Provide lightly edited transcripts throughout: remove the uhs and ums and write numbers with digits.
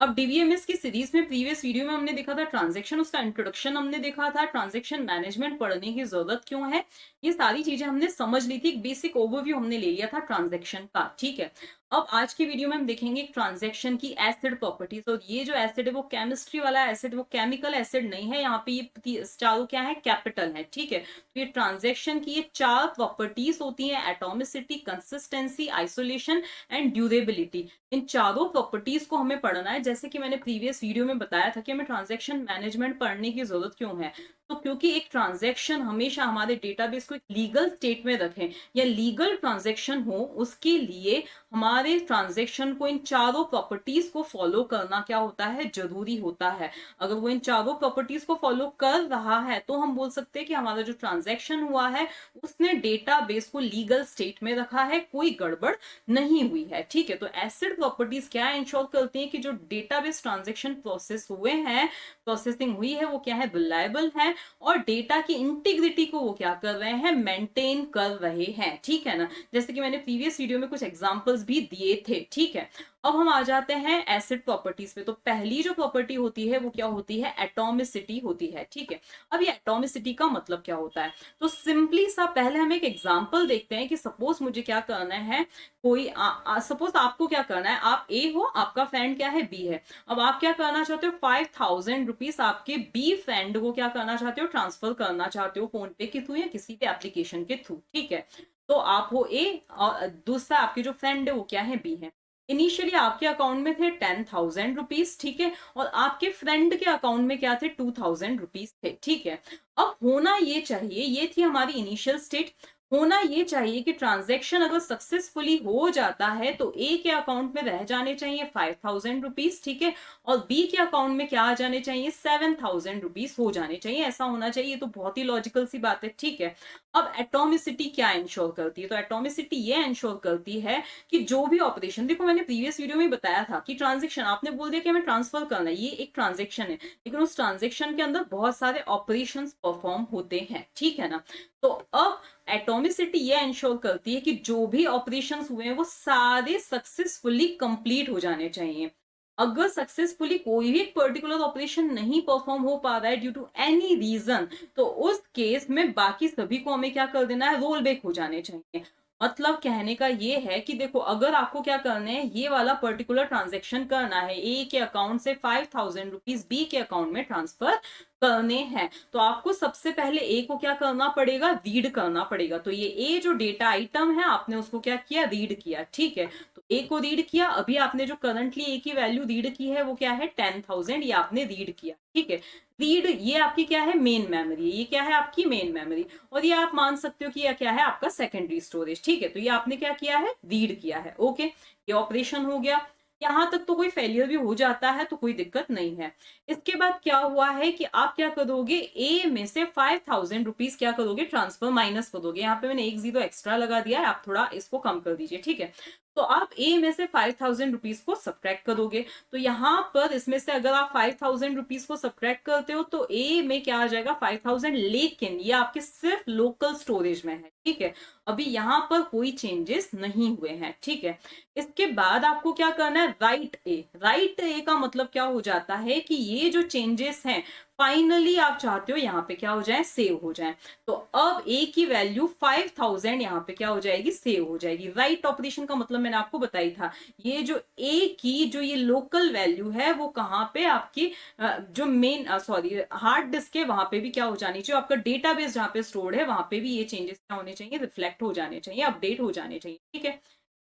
अब डीबीएमएस की सीरीज में प्रीवियस वीडियो में हमने देखा था ट्रांजैक्शन, उसका इंट्रोडक्शन हमने देखा था, ट्रांजैक्शन मैनेजमेंट पढ़ने की जरूरत क्यों है, ये सारी चीजें हमने समझ ली थी। एक बेसिक ओवरव्यू हमने ले लिया था ट्रांजैक्शन का, ठीक है। अब आज की वीडियो में हम देखेंगे ट्रांजैक्शन की एसिड प्रॉपर्टीज। और ये जो एसिड है वो केमिस्ट्री वाला एसिड, वो केमिकल एसिड नहीं है। यहाँ पे ये चारों क्या है, कैपिटल है, ठीक है। तो ये ट्रांजैक्शन की ये चार प्रॉपर्टीज होती हैं, atomicity, consistency, isolation and durability. इन चारों प्रॉपर्टीज को हमें पढ़ना है। जैसे कि मैंने प्रीवियस वीडियो में बताया था कि हमें ट्रांजैक्शन मैनेजमेंट पढ़ने की जरूरत क्यों है। तो क्योंकि एक ट्रांजैक्शन हमेशा हमारे डेटाबेस को एक लीगल स्टेट में रखें या लीगल ट्रांजैक्शन हो, उसके लिए हमारे ट्रांजैक्शन को इन चारों प्रॉपर्टीज को फॉलो करना क्या होता है, जरूरी होता है। अगर वो इन चारों प्रॉपर्टीज को फॉलो कर रहा है तो हम बोल सकते हैं कि हमारा जो ट्रांजैक्शन हुआ है उसने डेटाबेस को लीगल स्टेट में रखा है, कोई गड़बड़ नहीं हुई है, ठीक है। तो एसिड प्रॉपर्टीज क्या इंश्योर करती हैं कि जो डेटाबेस ट्रांजैक्शन प्रोसेस हुए हैं, प्रोसेसिंग हुई है, वो क्या है, रिलायबल है और डेटा की इंटीग्रिटी को वो क्या कर रहे हैं, मेंटेन कर रहे हैं, ठीक है ना। जैसे कि मैंने प्रीवियस वीडियो में कुछ एग्जांपल्स भी दिए थे, ठीक है। अब हम आ जाते हैं एसिड प्रॉपर्टीज पे। तो पहली जो प्रॉपर्टी होती है वो क्या होती है, एटॉमिसिटी होती है, ठीक है। अब ये एटॉमिसिटी का मतलब क्या होता है, तो सिंपली सा पहले हम एक एग्जांपल देखते हैं कि सपोज मुझे क्या करना है, कोई सपोज आपको क्या करना है, आप ए हो, आपका फ्रेंड क्या है, बी है। अब आप क्या करना चाहते हो, 5000 रुपीज आपके बी फ्रेंड को क्या करना चाहते हो, ट्रांसफर करना चाहते हो, फोन पे के थ्रू या किसी भी एप्लीकेशन के थ्रू, ठीक है। तो आप हो ए और दूसरा आपके जो फ्रेंड है वो क्या है, बी है। इनिशियली आपके अकाउंट में थे 10,000 रुपीज, ठीक है। और आपके फ्रेंड के अकाउंट में क्या थे, 2,000 रुपीज थे, ठीक है। अब होना ये चाहिए, ये थी हमारी इनिशियल स्टेट, होना ये चाहिए कि ट्रांजैक्शन अगर सक्सेसफुली हो जाता है तो ए के अकाउंट में रह जाने चाहिए 5,000 रुपीज, ठीक है। और बी के अकाउंट में क्या आ जाने चाहिए, 7,000 रुपीज हो जाने चाहिए, ऐसा होना चाहिए। ये तो बहुत ही लॉजिकल सी बात है, ठीक है। अब एटॉमिसिटी क्या इंश्योर करती है, तो एटॉमिसिटी ये इंश्योर करती है कि जो भी ऑपरेशन, देखो मैंने प्रीवियस वीडियो में बताया था कि ट्रांजेक्शन, आपने बोल दिया कि हमें ट्रांसफर करना है, ये एक ट्रांजेक्शन है, लेकिन उस ट्रांजेक्शन के अंदर बहुत सारे ऑपरेशंस परफॉर्म होते हैं, ठीक है ना। तो अब एटॉमिसिटी ये इंश्योर करती है कि जो भी ऑपरेशंस हुए हैं वो सारे सक्सेसफुली कंप्लीट हो जाने चाहिए। अगर सक्सेसफुली कोई भी एक पर्टिकुलर ऑपरेशन नहीं परफॉर्म हो पा रहा है ड्यू टू एनी रीजन, तो उस केस में बाकी सभी को हमें क्या कर देना है, रोल बैक हो जाने चाहिए। मतलब कहने का ये है कि देखो, अगर आपको क्या करना है, ये वाला पर्टिकुलर ट्रांजेक्शन करना है, ए के अकाउंट से 5,000 रुपीज बी के अकाउंट में ट्रांसफर करने हैं, तो आपको सबसे पहले ए को क्या करना पड़ेगा, रीड करना पड़ेगा। तो ये ए जो डेटा आइटम है, आपने उसको क्या किया, रीड किया, ठीक है। तो ए को रीड किया, अभी आपने जो करंटली ए की वैल्यू रीड की है वो क्या है, 10,000, ये आपने रीड किया, ठीक है। रीड ये आपकी क्या है, मेन मेमोरी, ये क्या है आपकी मेन मेमोरी। और ये आप मान सकते हो कि यह क्या है, आपका सेकेंडरी स्टोरेज, ठीक है। तो ये आपने क्या किया है, रीड किया है, ओके। ये ऑपरेशन हो गया। यहां तक तो कोई फेलियर भी हो जाता है तो कोई दिक्कत नहीं है। इसके बाद क्या हुआ है कि आप क्या करोगे, ए में से 5,000 रुपीज क्या करोगे, ट्रांसफर माइनस करोगे। यहाँ पे मैंने एक जीरो एक्स्ट्रा लगा दिया है, आप थोड़ा इसको कम कर दीजिए, ठीक है। तो आप ए में से 5,000 रुपीज को सब्ट्रैक्ट करोगे। तो यहाँ पर इसमें से अगर आप 5,000 रुपीज को सब्ट्रैक्ट करते हो तो ए में क्या आ जाएगा, 5,000, लेकिन ये आपके सिर्फ लोकल स्टोरेज में है, ठीक है। अभी यहाँ पर कोई चेंजेस नहीं हुए हैं, ठीक है। इसके बाद आपको क्या करना है, राइट ए। राइट ए का मतलब क्या हो जाता है कि ये जो चेंजेस हैं फाइनली आप चाहते हो यहाँ पे क्या हो जाए, सेव हो जाए। तो अब ए की वैल्यू 5,000 यहाँ पे क्या हो जाएगी, सेव हो जाएगी। राइट ऑपरेशन का मतलब मैंने आपको बताई था, ये जो ए की जो ये लोकल वैल्यू है वो कहाँ पे आपकी जो मेन सॉरी हार्ड डिस्क है वहां पे भी क्या हो जानी चाहिए, आपका डेटाबेस जहाँ पे स्टोर्ड है वहां पे भी ये चेंजेस क्या होने चाहिए, रिफ्लेक्ट हो जाने चाहिए, अपडेट हो जाने चाहिए, ठीक है।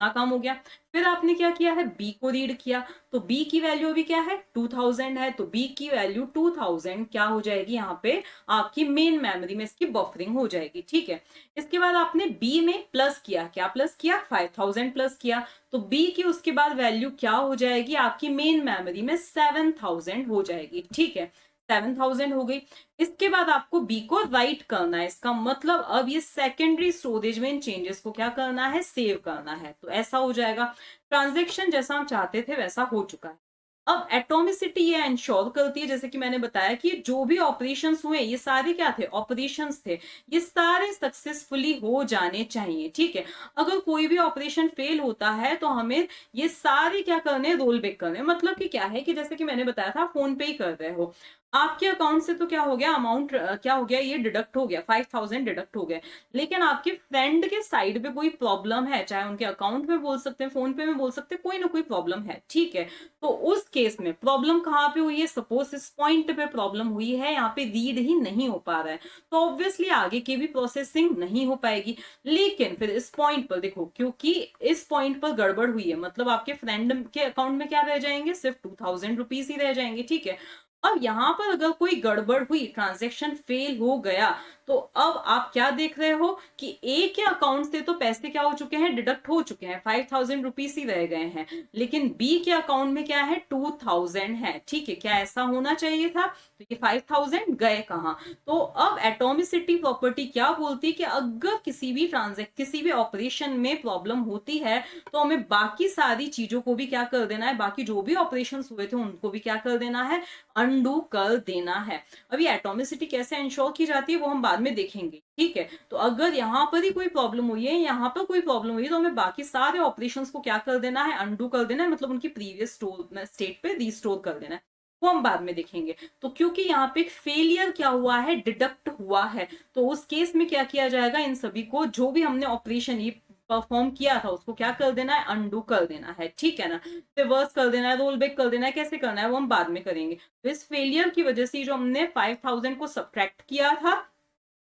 काम हो गया। फिर आपने क्या किया है, बी को रीड किया। तो बी की वैल्यू अभी क्या है, 2,000 है, तो बी की वैल्यू 2,000 क्या हो जाएगी, यहाँ पे आपकी मेन मेमोरी में इसकी बफरिंग हो जाएगी, ठीक है। इसके बाद आपने बी में प्लस किया, क्या प्लस किया, 5,000 प्लस किया। तो बी की उसके बाद वैल्यू क्या हो जाएगी, आपकी मेन मेमोरी में 7,000 हो जाएगी, ठीक है। 7,000 हो गई। इसके बाद आपको बी को राइट करना है, इसका मतलब अब ये सेकेंडरी स्टोरेज में इन चेंजेस को क्या करना है, सेव करना है। तो ऐसा हो जाएगा, ट्रांजेक्शन जैसा हम चाहते थे वैसा हो चुका है। अब एटॉमिसिटी ये इंश्योर करती है, जैसे कि मैंने बताया कि जो भी ऑपरेशंस हुए ये सारे क्या थे, ऑपरेशंस थे, ये सारे सक्सेसफुली हो जाने चाहिए, ठीक है। अगर कोई भी ऑपरेशन फेल होता है तो हमें ये सारे क्या करने, रोल बैक करने, मतलब कि क्या है कि जैसे कि मैंने बताया था, फोन पे ही कर रहे हो, आपके अकाउंट से तो क्या हो गया, अमाउंट क्या हो गया, ये डिडक्ट हो गया, 5000 डिडक्ट हो गए, लेकिन आपके फ्रेंड के साइड पे कोई प्रॉब्लम है, चाहे उनके अकाउंट में बोल सकते हैं, फोन पे में बोल सकते हैं, कोई ना कोई प्रॉब्लम है, ठीक है। तो उस केस में प्रॉब्लम कहाँ पे हुई है, सपोज इस पॉइंट पे प्रॉब्लम हुई है, यहाँ पे रीड ही नहीं हो पा रहा है, तो ऑब्वियसली आगे की भी प्रोसेसिंग नहीं हो पाएगी। लेकिन फिर इस पॉइंट पर देखो, क्योंकि इस पॉइंट पर गड़बड़ हुई है, मतलब आपके फ्रेंड के अकाउंट में क्या रह जाएंगे, सिर्फ 2000 रुपीज ही रह जाएंगे, ठीक है। अब यहाँ पर अगर कोई गड़बड़ हुई, ट्रांजैक्शन फेल हो गया, तो अब आप क्या देख रहे हो कि ए के अकाउंट से तो पैसे क्या हो चुके हैं, डिडक्ट हो चुके हैं, 5000 रुपीज ही रह गए हैं, लेकिन बी के अकाउंट में क्या है, 2000 है, ठीक है। क्या ऐसा होना चाहिए था, तो ये 5000 गए कहाँ। तो अब एटॉमिसिटी प्रॉपर्टी क्या बोलती है कि अगर किसी भी ऑपरेशन में प्रॉब्लम होती है, तो हमें बाकी सारी चीजों को भी क्या कर देना है, बाकी जो भी ऑपरेशन हुए थे उनको भी क्या कर देना है, अनडू कर देना है। अभी एटॉमिसिटी कैसे इंश्योर की जाती है वो हम बाद में देखेंगे, ठीक है। तो अगर यहाँ पर ही कोई प्रॉब्लम हुई है, यहाँ पर कोई प्रॉब्लम हुई है, तो हमें बाकी सारे ऑपरेशंस को क्या कर देना है, अनडू कर देना है, मतलब उनकी प्रीवियस स्टेट पे रिस्टोर कर देना है, वो हम बाद में देखेंगे। तो क्योंकि यहाँ पे फेलियर क्या हुआ है, डिडक्ट हुआ है, तो उस केस में क्या किया जाएगा, इन सभी को जो भी हमने ऑपरेशन ये परफॉर्म किया था उसको क्या कर देना है, अनडू कर देना है, ठीक है ना। रिवर्स कर देना है, रोल बैक कर देना है, कैसे करना है वो हम बाद में करेंगे। तो इस फेलियर की वजह से जो हमने 5000 को सब्ट्रैक्ट किया था,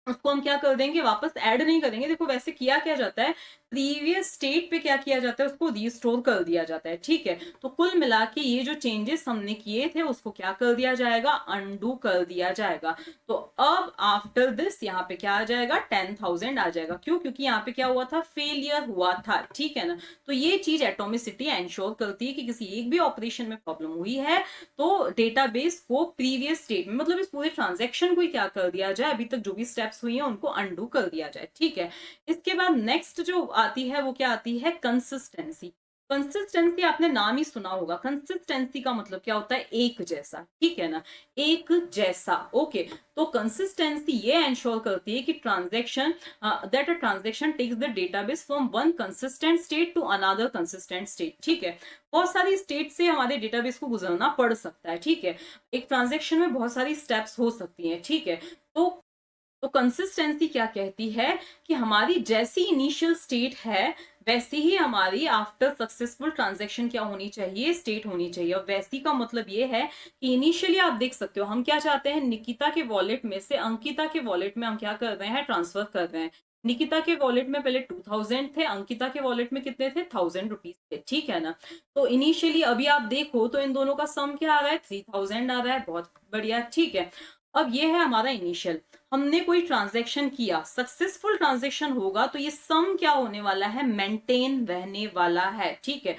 उसको हम क्या कर देंगे, वापस ऐड नहीं करेंगे। देखो वैसे किया क्या जाता है, प्रीवियस स्टेट पे क्या किया जाता है, उसको रिस्टोर कर दिया जाता है, ठीक है। तो कुल मिला के ये जो चेंजेस हमने किए थे उसको क्या कर दिया जाएगा, अनडू कर दिया जाएगा। तो अब आफ्टर दिस यहाँ पे क्या आ जाएगा, 10,000 आ जाएगा। क्यों, क्योंकि यहाँ पे क्या हुआ था, फेलियर हुआ था, ठीक है ना। तो ये चीज एटॉमिसिटी एंश्योर करती है कि किसी एक भी ऑपरेशन में प्रॉब्लम हुई है तो डेटाबेस को प्रीवियस स्टेट में, मतलब इस पूरे ट्रांजेक्शन को ही क्या कर दिया जाए, अभी तक जो भी स्टेप्स हुई हैं उनको अनडू कर दिया जाए, ठीक है। इसके बाद नेक्स्ट जो आती है वो क्या आती है, कंसिस्टेंसी। कंसिस्टेंसी आपने नाम ही सुना होगा, कंसिस्टेंसी का मतलब क्या होता है, एक जैसा, ठीक है ना, एक जैसा, ओके। तो कंसिस्टेंसी ये एंश्योर करती है कि transaction that a transaction takes the database from one consistent state to another consistent state, ठीक है। बहुत सारी स्टेट से हमारे डेटाबेस को गुजरना पड़ सकता है, ठीक है। एक ट्रांजेक्शन में बहुत सारी स्टेप्स हो सकती हैं, ठीक है। तो कंसिस्टेंसी क्या कहती है कि हमारी जैसी इनिशियल स्टेट है वैसी ही हमारी आफ्टर सक्सेसफुल ट्रांजैक्शन क्या होनी चाहिए, स्टेट होनी चाहिए। और वैसी का मतलब ये है कि इनिशियली आप देख सकते हो हम क्या चाहते हैं, निकिता के वॉलेट में से अंकिता के वॉलेट में हम क्या कर रहे हैं, ट्रांसफर कर रहे हैं। निकिता के वॉलेट में पहले 2000 थे, अंकिता के वॉलेट में कितने थे, 1000 रुपीज थे, ठीक है ना। तो इनिशियली अभी आप देखो तो इन दोनों का सम क्या आ रहा है, 3000 आ रहा है, बहुत बढ़िया, ठीक है। अब ये है हमारा इनिशियल, हमने कोई ट्रांजैक्शन किया, सक्सेसफुल ट्रांजैक्शन होगा तो ये सम क्या होने वाला है, मेंटेन रहने वाला है, ठीक है।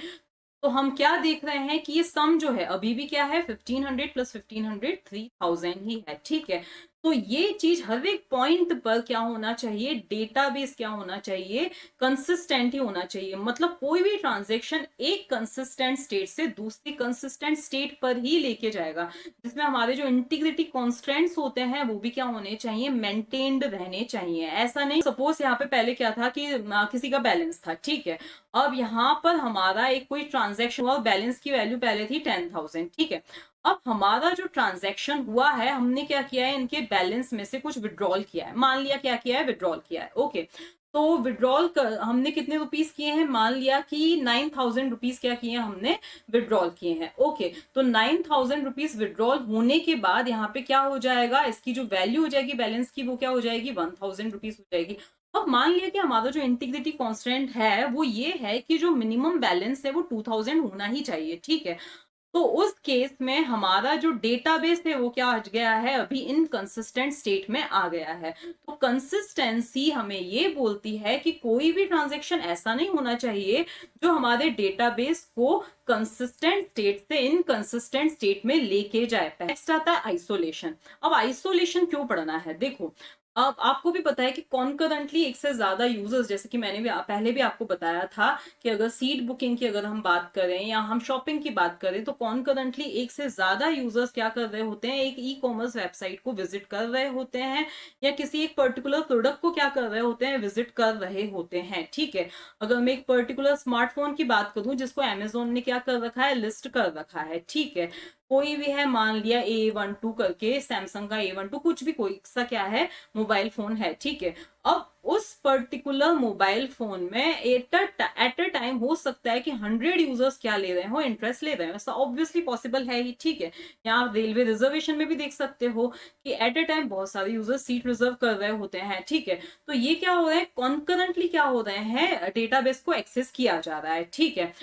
तो हम क्या देख रहे हैं कि ये सम जो है अभी भी क्या है, 1500 प्लस 1500 3000 ही है, ठीक है। तो ये चीज हर एक पॉइंट पर क्या होना चाहिए, डेटाबेस क्या होना चाहिए, कंसिस्टेंट ही होना चाहिए। मतलब कोई भी ट्रांजेक्शन एक कंसिस्टेंट स्टेट से दूसरी कंसिस्टेंट स्टेट पर ही लेके जाएगा, जिसमें हमारे जो इंटीग्रिटी कॉन्स्टेंट्स होते हैं वो भी क्या होने चाहिए, मेंटेन्ड रहने चाहिए। ऐसा नहीं, सपोज यहाँ पे पहले क्या था कि किसी का बैलेंस था, ठीक है। अब यहाँ पर हमारा एक कोई ट्रांजैक्शन हुआ, बैलेंस की वैल्यू पहले थी 10,000, ठीक है। अब हमारा जो ट्रांजैक्शन हुआ है, हमने क्या किया है, इनके बैलेंस में से कुछ विड्रॉल किया है, मान लिया क्या किया है, विड्रॉल किया है, ओके। तो विड्रॉल हमने कितने रुपीस किए हैं, मान लिया कि 9,000 रुपीज क्या किए हैं हमने, विड्रॉल किए हैं, ओके। तो 9,000 रुपीज विड्रॉल होने के बाद यहाँ पे क्या हो जाएगा, इसकी जो वैल्यू हो जाएगी बैलेंस की, वो क्या हो जाएगी, 1,000 रुपीज हो जाएगी। अब मान लिया कि हमारा जो इंटीग्रिटी कांस्टेंट है वो ये है कि जो मिनिमम बैलेंस है वो 2000 होना ही चाहिए, ठीक है। तो उस केस में हमारा जो डेटाबेस है वो क्या आ गया है, अभी इनकंसिस्टेंट स्टेट में आ गया है। तो कंसिस्टेंसी हमें ये बोलती है कि कोई भी ट्रांजैक्शन ऐसा नहीं होना चाहिए जो हमारे डेटाबेस को कंसिस्टेंट स्टेट से इनकंसिस्टेंट स्टेट में लेके जाए। नेक्स्ट आता है आइसोलेशन। अब आइसोलेशन क्यों पढ़ना है, देखो अब आपको भी पता है कि कॉन्करेंटली एक से ज्यादा यूजर्स, जैसे कि मैंने भी पहले भी आपको बताया था कि अगर सीट बुकिंग की अगर हम बात करें या हम शॉपिंग की बात करें, तो कॉन्करेंटली एक से ज्यादा यूजर्स क्या कर रहे होते हैं, एक ई कॉमर्स वेबसाइट को विजिट कर रहे होते हैं या किसी एक पर्टिकुलर प्रोडक्ट को क्या कर रहे होते हैं, विजिट कर रहे होते हैं। ठीक है, अगर मैं एक पर्टिकुलर स्मार्टफोन की बात करूं जिसको अमेजोन ने क्या कर रखा है, लिस्ट कर रखा है। ठीक है, कोई भी है, मान लिया A12 करके, सैमसंग का A12, कुछ भी कोई सा क्या है, मोबाइल फोन है। ठीक है, अब उस पर्टिकुलर मोबाइल फोन में एट अ टाइम हो सकता है कि 100 यूजर्स क्या ले रहे हो, इंटरेस्ट ले रहे हो, ऐसा ऑब्वियसली पॉसिबल है ही। ठीक है, या आप रेलवे रिजर्वेशन में भी देख सकते हो कि एट अ टाइम बहुत सारे यूजर्स सीट रिजर्व कर रहे होते हैं। ठीक है, तो ये क्या हो रहा है, कॉन्करेंटली क्या हो रहे हैं, डेटाबेस को एक्सेस किया जा रहा है। ठीक है,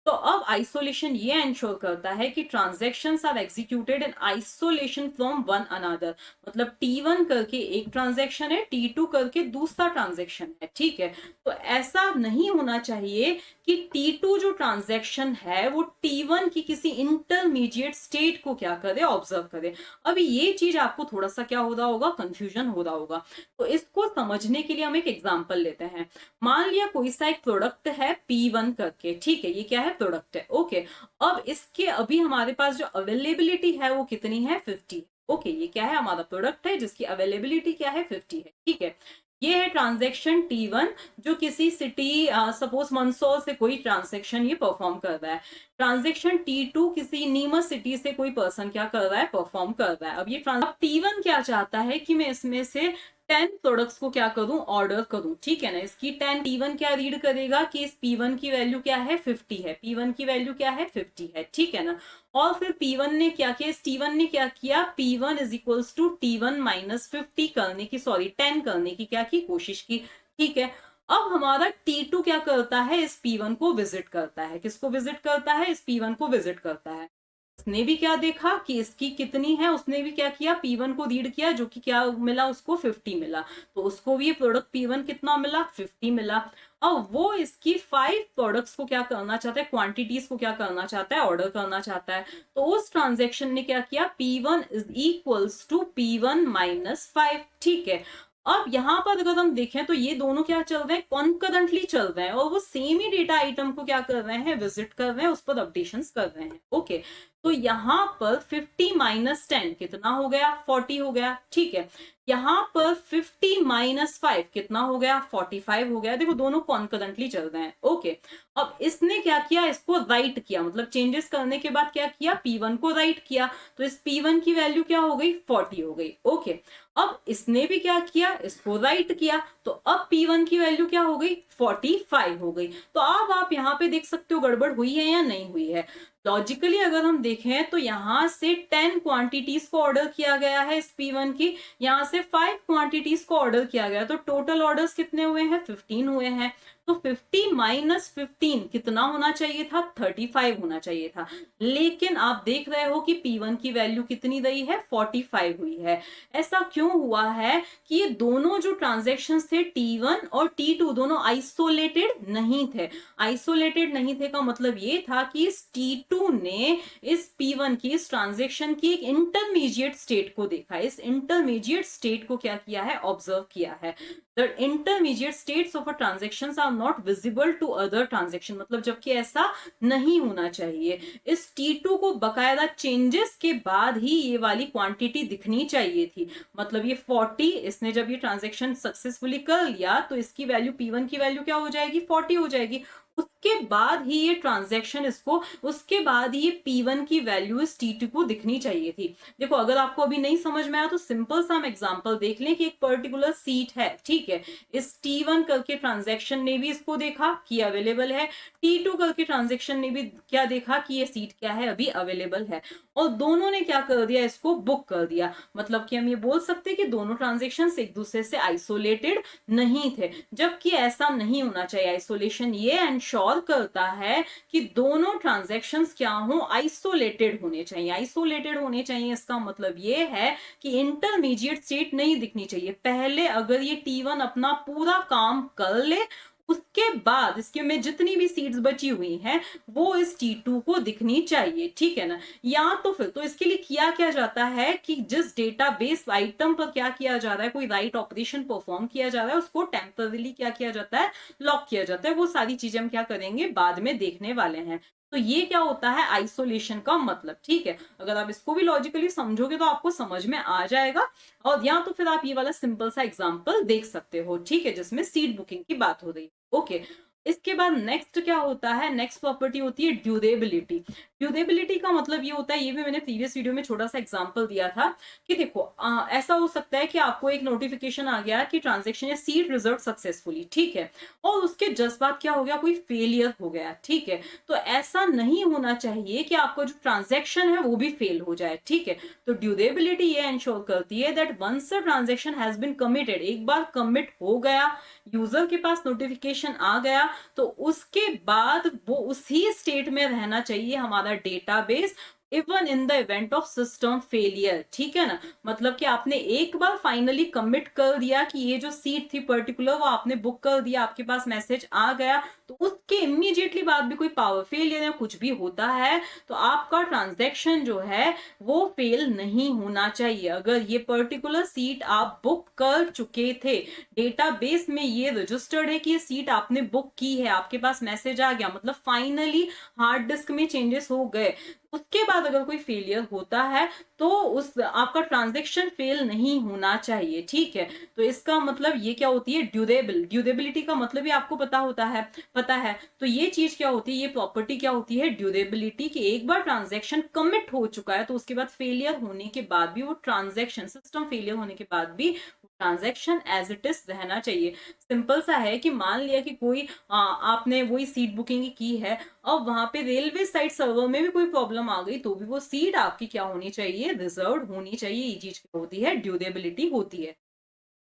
तो अब आइसोलेशन ये इंश्योर करता है कि transactions are executed in isolation from one another. मतलब T1 करके एक ट्रांजैक्शन है, T2 करके दूसरा ट्रांजैक्शन है। ठीक है, तो ऐसा नहीं होना चाहिए कि T2 जो ट्रांजैक्शन है वो T1 की किसी इंटरमीडिएट स्टेट को क्या करे, ऑब्जर्व करे। अभी ये चीज आपको थोड़ा सा क्या हो रहा होगा, कंफ्यूजन हो रहा होगा। तो इसको समझने के लिए हम एक एग्जाम्पल लेते हैं। मान लिया कोई सा एक प्रोडक्ट है P1 करके। ठीक है, ये क्या है, प्रोडक्ट है। ओके, अब इसके अभी हमारे पास जो अवेलेबिलिटी है वो कितनी है, 50। ओके, ये क्या है, हमारा प्रोडक्ट है जिसकी अवेलेबिलिटी क्या है, 50 है। ठीक है, ये है ट्रांजेक्शन T1 जो किसी सिटी, सपोज मंदसौर से कोई ट्रांजेक्शन ये परफॉर्म कर रहा है। ट्रांजेक्शन T2 किसी नीमच सिटी से कोई पर्सन क्या कर रहा है, परफॉर्म कर रहा है। अब ये T1 क्या चाहता है कि मैं इसमें से 10 प्रोडक्ट्स को क्या करूं, ऑर्डर करूं। ठीक है ना, इसकी 10 P1 क्या रीड करेगा कि इस P1 की वैल्यू क्या है, 50 है। P1 की वैल्यू क्या है, 50 है। ठीक है ना, और फिर P1 ने क्या किया, इस T1 ने क्या किया, P1 is equals to T1 minus 50 करने की, सॉरी 10 करने की क्या की कोशिश की। ठीक है, अब हमारा T2 क्या करता है, इस P1 को विजिट करता है। किसको विजिट करता है, इस P1 को विजिट करता है। उसने भी क्या देखा कि इसकी कितनी है, उसने भी क्या किया, P1 को रीड किया, जो कि क्या मिला उसको, 50 मिला। तो उसको भी प्रोडक्ट P1 कितना मिला, 50 मिला। अब वो इसकी 5 प्रोडक्ट्स को क्या करना चाहता है, क्वांटिटीज को क्या करना चाहता है, ऑर्डर करना चाहता है। तो उस ट्रांजेक्शन ने क्या किया, P1 is equals to P1 minus 5। ठीक है, अब यहां पर अगर हम देखें तो ये दोनों क्या चल रहे हैं, कॉन्करेंटली चल रहे हैं, और वो सेम ही डेटा आइटम को क्या कर रहे हैं, विजिट कर रहे हैं, उस पर अपडेशंस कर रहे हैं। ओके, तो यहां पर 50 माइनस 10 कितना हो गया, 40 हो गया। ठीक है, यहां पर 50 माइनस 5 कितना हो गया, 45 हो गया। देखो दोनों कॉन्करेंटली चल रहे हैं। ओके, अब इसने क्या किया, इसको राइट किया, मतलब चेंजेस करने के बाद क्या किया, P1 को राइट किया। तो इस P1 की वैल्यू क्या हो गई, 40 हो गई। ओके, अब इसने भी क्या किया, इसको राइट किया, तो अब P1 की वैल्यू क्या हो गई, 45 हो गई। तो अब आप यहाँ पे देख सकते हो गड़बड़ हुई है या नहीं हुई है। लॉजिकली अगर हम देखें तो यहां से 10 क्वांटिटीज को ऑर्डर किया गया है इस P1 की, यहां से 5 क्वांटिटीज को ऑर्डर किया गया, तो टोटल ऑर्डर्स कितने हुए हैं, 15 हुए हैं। तो 50 माइनस 15 कितना होना चाहिए था, 35 होना चाहिए था। लेकिन आप देख रहे हो कि P1 की वैल्यू कितनी रही है, 45 हुई है। ऐसा क्यों हुआ है कि ये दोनों जो ट्रांजेक्शन्स थे T1 और T2 दोनों आइसोलेटेड नहीं थे। आइसोलेटेड नहीं थे का मतलब ये था कि इस T2 ने इस P1 की, इस ट्रांजेक्शन की एक इंटरमीडिएट स्टेट को देखा, इस इंटरमीडिएट स्टेट को क्या किया है, ऑब्जर्व किया है। The intermediate states of a transactions are not visible to other transaction, मतलब जबकि ऐसा नहीं होना चाहिए। इस T2 को बकायदा चेंजेस के बाद ही ये वाली क्वांटिटी दिखनी चाहिए थी। मतलब ये 40, इसने जब ये ट्रांजेक्शन सक्सेसफुली कर लिया तो इसकी वैल्यू, P1 की वैल्यू क्या हो जाएगी, 40 हो जाएगी। उसके बाद ही ये ट्रांजैक्शन इसको, उसके बाद ही ये P1 की वैल्यू इस T2 को दिखनी चाहिए थी। देखो अगर आपको अभी नहीं समझ में आया तो सिंपल सा हम एग्जांपल देख लें कि एक पर्टिकुलर सीट है। ठीक है, इस T1 करके ट्रांजैक्शन ने भी इसको देखा कि अवेलेबल है, T2 करके ट्रांजैक्शन ने भी क्या देखा कि ये सीट क्या है, अभी अवेलेबल है, और दोनों ने क्या कर दिया, इसको बुक कर दिया। मतलब कि हम ये बोल सकते हैं कि दोनों ट्रांजैक्शन एक दूसरे से आइसोलेटेड नहीं थे, जबकि ऐसा नहीं होना चाहिए। आइसोलेशन ये इंश्योर करता है कि दोनों ट्रांजैक्शंस क्या हो, आइसोलेटेड होने चाहिए। आइसोलेटेड होने चाहिए इसका मतलब ये है कि इंटरमीडिएट स्टेट नहीं दिखनी चाहिए। पहले अगर ये T1 अपना पूरा काम कर ले, उसके बाद इसके में जितनी भी सीट्स बची हुई हैं वो इस T2 को दिखनी चाहिए, ठीक है ना। या तो फिर तो इसके लिए किया क्या जाता है कि जिस डेटाबेस आइटम पर क्या किया जा रहा है, कोई राइट ऑपरेशन परफॉर्म किया जा रहा है, उसको टेम्पररी क्या किया जाता है, लॉक किया जाता है। वो सारी चीजें हम क्या करेंगे, बाद में देखने वाले हैं। तो ये क्या होता है आइसोलेशन का मतलब, ठीक है। अगर आप इसको भी लॉजिकली समझोगे तो आपको समझ में आ जाएगा। और या तो फिर आप ये वाला सिंपल सा एग्जांपल देख सकते हो, ठीक है, जिसमें सीट बुकिंग की बात हो रही है। ओके, इसके बाद नेक्स्ट क्या होता है, नेक्स्ट प्रॉपर्टी होती है ड्यूरेबिलिटी। ड्यूरेबिलिटी का मतलब ये होता है, ये भी मैंने प्रीवियस वीडियो में छोटा सा एग्जांपल दिया था कि देखो ऐसा हो सकता है कि आपको एक नोटिफिकेशन आ गया कि ट्रांजैक्शन या सीट रिजल्व सक्सेसफुली, ठीक है, और उसके जस्ट बाद क्या हो गया, कोई फेलियर हो गया, ठीक है। तो ऐसा नहीं होना चाहिए कि आपका जो ट्रांजैक्शन है वो भी फेल हो जाए, ठीक है। तो ड्यूरेबिलिटी ये इंश्योर करती है that once the transaction has been committed, एक बार कमिट हो गया, यूजर के पास नोटिफिकेशन आ गया, तो उसके बाद वो उसी स्टेट में रहना चाहिए हमारा database, even in the event of system failure, ठीक है ना। मतलब कि आपने एक बार फाइनली कमिट कर दिया कि ये जो सीट थी पर्टिकुलर वो आपने बुक कर दिया, आपके पास मैसेज आ गया, तो उसके इमीडिएटली बाद भी कोई पावर फेलियर या कुछ भी होता है तो आपका ट्रांजैक्शन जो है वो फेल नहीं होना चाहिए। अगर ये पर्टिकुलर सीट आप बुक कर चुके थे, डेटाबेस में ये रजिस्टर्ड है कि ये सीट आपने बुक की है, आपके पास मैसेज आ गया, मतलब फाइनली हार्ड डिस्क में चेंजेस हो गए, उसके बाद अगर कोई फेलियर होता है तो उस आपका ट्रांजैक्शन फेल नहीं होना चाहिए, ठीक है। तो इसका मतलब ये क्या होती है, ड्यूरेबिलिटी का मतलब भी आपको पता है। तो ये चीज क्या होती है, ये प्रॉपर्टी क्या होती है ड्यूरेबिलिटी की, एक बार ट्रांजैक्शन कमिट हो चुका है तो उसके बाद फेलियर होने के बाद भी वो ट्रांजैक्शन, सिस्टम फेलियर होने के बाद भी ट्रांजैक्शन एज इट इज रहना चाहिए। सिंपल सा है कि मान लिया कि कोई आपने वही सीट बुकिंग की है और वहां पे रेलवे साइड सर्वर में भी कोई प्रॉब्लम आ गई तो भी वो सीट आपकी क्या होनी चाहिए, रिजर्व होनी चाहिए। ये चीज क्या होती है, ड्यूरेबिलिटी होती है।